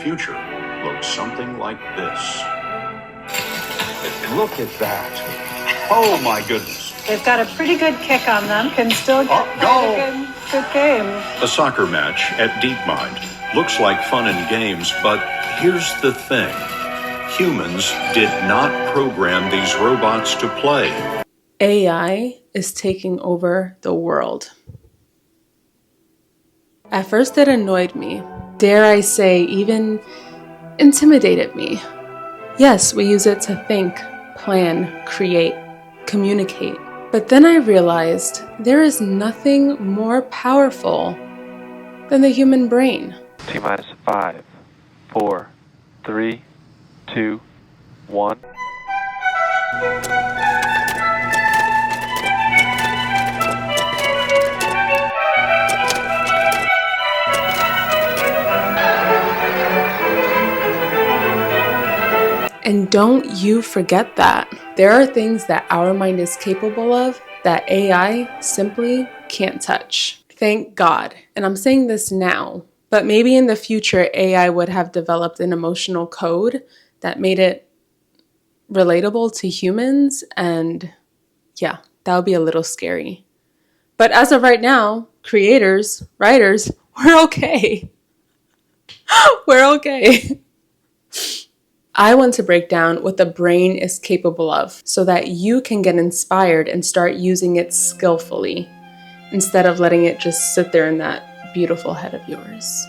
future looks something like this. Look at that. Oh my goodness. They've got a pretty good kick on them. Can still get a good game. A soccer match at DeepMind looks like fun and games, but here's the thing. Humans did not program these robots to play. AI is taking over the world. At first it annoyed me. Dare I say, even intimidated me. Yes, we use it to think, plan, create, communicate. But then I realized there is nothing more powerful than the human brain. T-minus 5, 4, 3, 2, 1. And don't you forget that. There are things that our mind is capable of that AI simply can't touch. Thank God. And I'm saying this now, but maybe in the future AI would have developed an emotional code that made it relatable to humans, and yeah, that would be a little scary. But as of right now, creators, writers, we're okay. We're okay. I want to break down what the brain is capable of so that you can get inspired and start using it skillfully instead of letting it just sit there in that beautiful head of yours.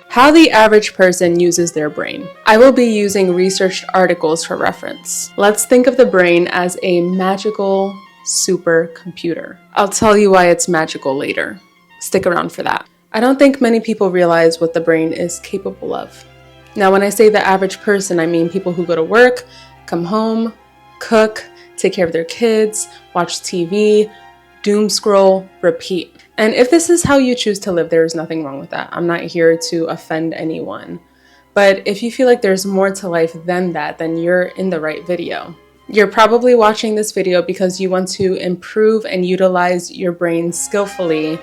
How the average person uses their brain. I will be using researched articles for reference. Let's think of the brain as a magical supercomputer. I'll tell you why it's magical later. Stick around for that. I don't think many people realize what the brain is capable of. Now, when I say the average person, I mean people who go to work, come home, cook, take care of their kids, watch TV, doom scroll, repeat. And if this is how you choose to live, there is nothing wrong with that. I'm not here to offend anyone. But if you feel like there's more to life than that, then you're in the right video. You're probably watching this video because you want to improve and utilize your brain skillfully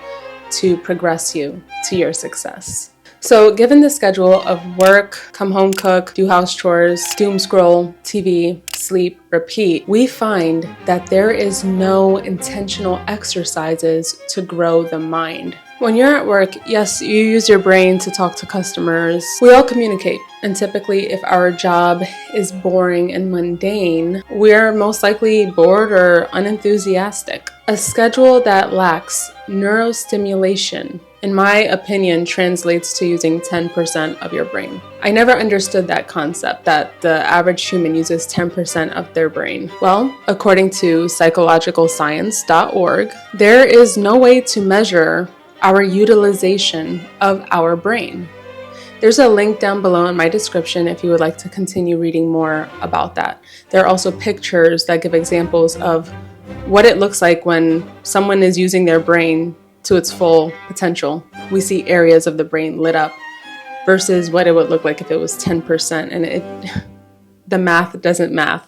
to progress you to your success. So given the schedule of work, come home, cook, do house chores, doom scroll, TV, sleep, repeat, we find that there is no intentional exercises to grow the mind. When you're at work, yes, you use your brain to talk to customers. We all communicate. And typically, if our job is boring and mundane, we're most likely bored or unenthusiastic. A schedule that lacks neurostimulation, in my opinion, translates to using 10% of your brain. I never understood that concept, that the average human uses 10% of their brain. Well, according to psychologicalscience.org, there is no way to measure our utilization of our brain. There's a link down below in my description if you would like to continue reading more about that. There are also pictures that give examples of what it looks like when someone is using their brain to its full potential. We see areas of the brain lit up versus what it would look like if it was 10%, and the math doesn't math.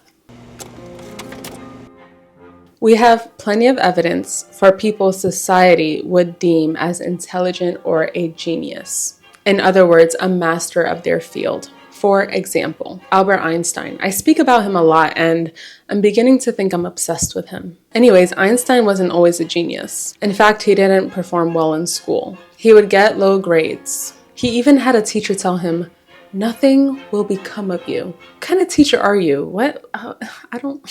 We have plenty of evidence for people society would deem as intelligent or a genius. In other words, a master of their field. For example, Albert Einstein. I speak about him a lot and I'm beginning to think I'm obsessed with him. Anyways, Einstein wasn't always a genius. In fact, he didn't perform well in school. He would get low grades. He even had a teacher tell him, "Nothing will become of you." What kind of teacher are you? What? I don't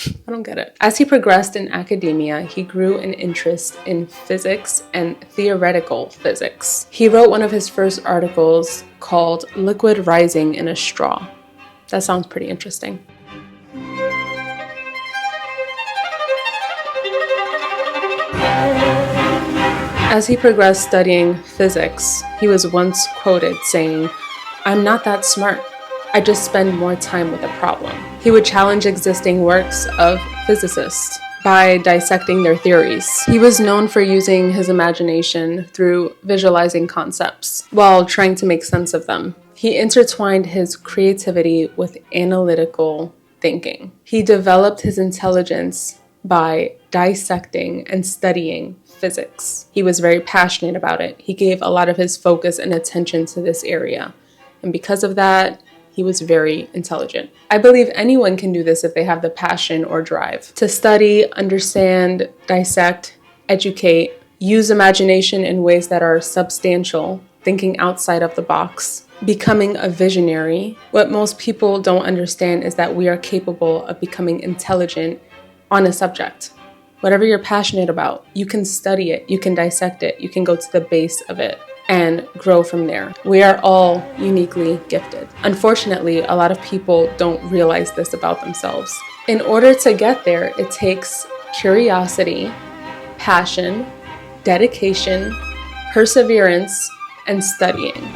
get it. As he progressed in academia, he grew an interest in physics and theoretical physics. He wrote one of his first articles called "Liquid Rising in a Straw." That sounds pretty interesting. As he progressed studying physics, he was once quoted saying, "I'm not that smart. I just spend more time with a problem." He would challenge existing works of physicists by dissecting their theories. He was known for using his imagination through visualizing concepts while trying to make sense of them. He intertwined his creativity with analytical thinking. He developed his intelligence by dissecting and studying physics. He was very passionate about it. He gave a lot of his focus and attention to this area. And because of that, he was very intelligent. I believe anyone can do this if they have the passion or drive to study, understand, dissect, educate, use imagination in ways that are substantial, thinking outside of the box, becoming a visionary. What most people don't understand is that we are capable of becoming intelligent on a subject. Whatever you're passionate about, you can study it, you can dissect it, you can go to the base of it and grow from there. We are all uniquely gifted. Unfortunately, a lot of people don't realize this about themselves. In order to get there, it takes curiosity, passion, dedication, perseverance, and studying.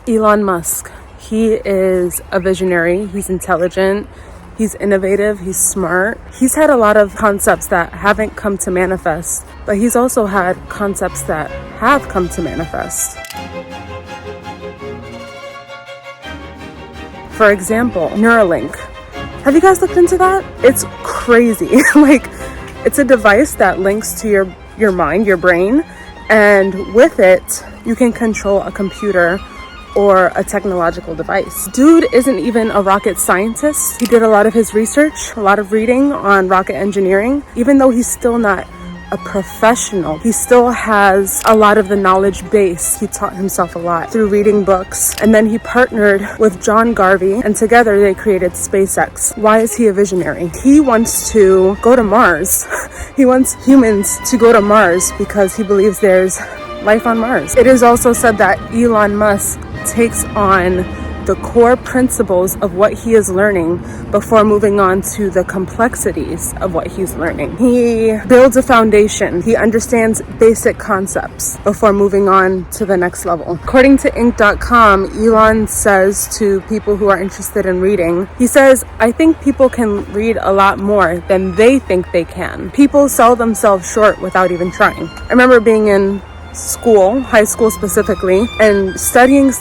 Elon Musk, he is a visionary, he's intelligent, he's innovative, he's smart. He's had a lot of concepts that haven't come to manifest, but he's also had concepts that have come to manifest. For example, Neuralink. Have you guys looked into that? It's crazy. It's a device that links to your mind, your brain, and with it, you can control a computer or a technological device. Dude isn't even a rocket scientist. He did a lot of his research, a lot of reading on rocket engineering. Even though he's still not a professional, he still has a lot of the knowledge base. He taught himself a lot through reading books. And then he partnered with John Garvey, and together they created SpaceX. Why is he a visionary? He wants to go to Mars. He wants humans to go to Mars because he believes there's life on Mars. It is also said that Elon Musk takes on the core principles of what he is learning before moving on to the complexities of what he's learning. He builds a foundation. He understands basic concepts before moving on to the next level. According to Inc.com, Elon says to people who are interested in reading, he says, "I think people can read a lot more than they think they can. People sell themselves short without even trying." I remember being in school, high school specifically, and studying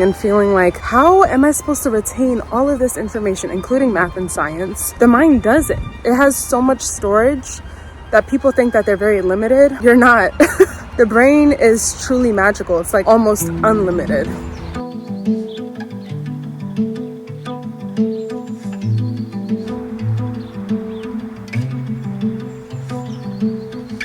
and feeling like, how am I supposed to retain all of this information, including math and science? The mind does it. It has so much storage that people think that they're very limited. You're not. The brain is truly magical. It's like almost unlimited.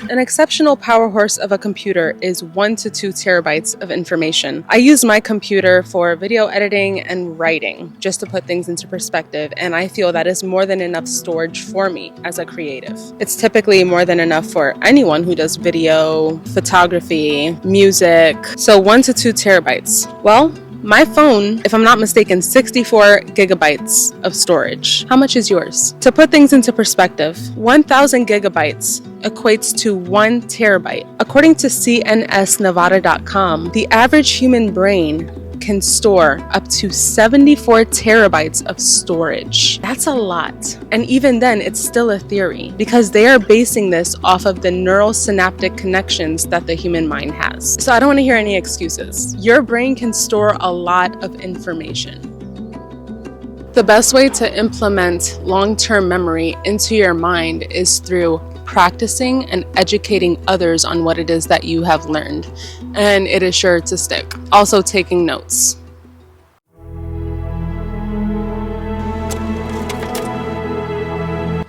An exceptional power horse of a computer is 1 to 2 terabytes of information. I use my computer for video editing and writing, just to put things into perspective, and I feel that is more than enough storage for me as a creative. It's typically more than enough for anyone who does video, photography, music. So 1 to 2 terabytes. Well, my phone, if I'm not mistaken, 64 gigabytes of storage. How much is yours? To put things into perspective, 1,000 gigabytes equates to 1 terabyte. According to CNSNevada.com, the average human brain can store up to 74 terabytes of storage. That's a lot. And even then, it's still a theory because they are basing this off of the neural synaptic connections that the human mind has. So I don't want to hear any excuses. Your brain can store a lot of information. The best way to implement long-term memory into your mind is through practicing and educating others on what it is that you have learned, and it is sure to stick. Also, taking notes.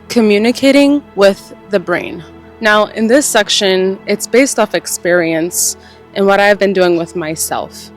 Communicating with the brain. Now, in this section, it's based off experience and what I've been doing with myself.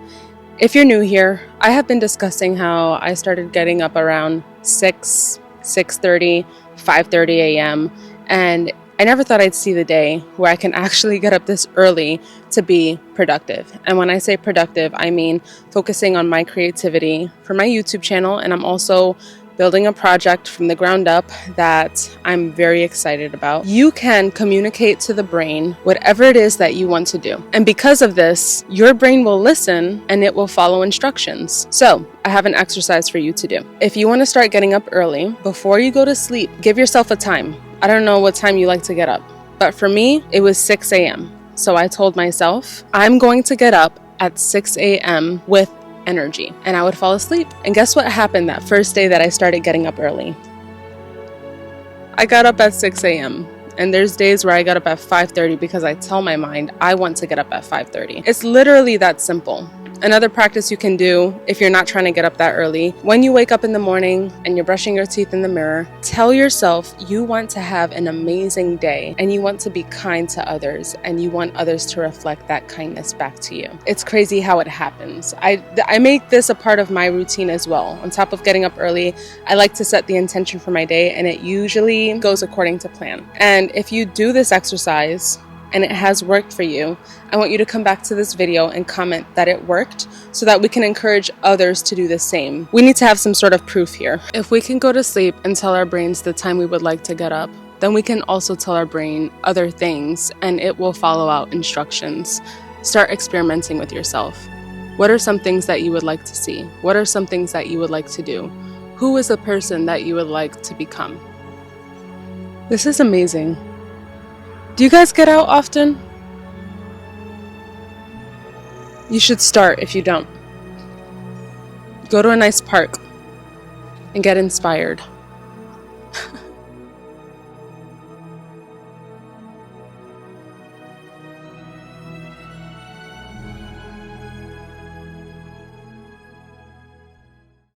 If you're new here, I have been discussing how I started getting up around 6:30, 5:30 a.m. and I never thought I'd see the day where I can actually get up this early to be productive. And when I say productive, I mean focusing on my creativity for my YouTube channel, and I'm also building a project from the ground up that I'm very excited about. You can communicate to the brain whatever it is that you want to do. And because of this, your brain will listen and it will follow instructions. So I have an exercise for you to do. If you want to start getting up early, before you go to sleep, give yourself a time. I don't know what time you like to get up, but for me, it was 6 a.m. So I told myself, I'm going to get up at 6 a.m. with energy, and I would fall asleep. And guess what happened that first day that I started getting up early? I got up at 6 a.m. and there's days where I got up at 5:30 because I tell my mind I want to get up at 5:30. It's literally that simple. Another practice you can do if you're not trying to get up that early, when you wake up in the morning and you're brushing your teeth in the mirror, tell yourself you want to have an amazing day and you want to be kind to others and you want others to reflect that kindness back to you. It's crazy how it happens. I make this a part of my routine as well. On top of getting up early, I like to set the intention for my day and it usually goes according to plan. And if you do this exercise, and it has worked for you, I want you to come back to this video and comment that it worked so that we can encourage others to do the same. We need to have some sort of proof here. If we can go to sleep and tell our brains the time we would like to get up, then we can also tell our brain other things and it will follow out instructions. Start experimenting with yourself. What are some things that you would like to see? What are some things that you would like to do? Who is the person that you would like to become? This is amazing. Do you guys get out often? You should start if you don't. Go to a nice park and get inspired.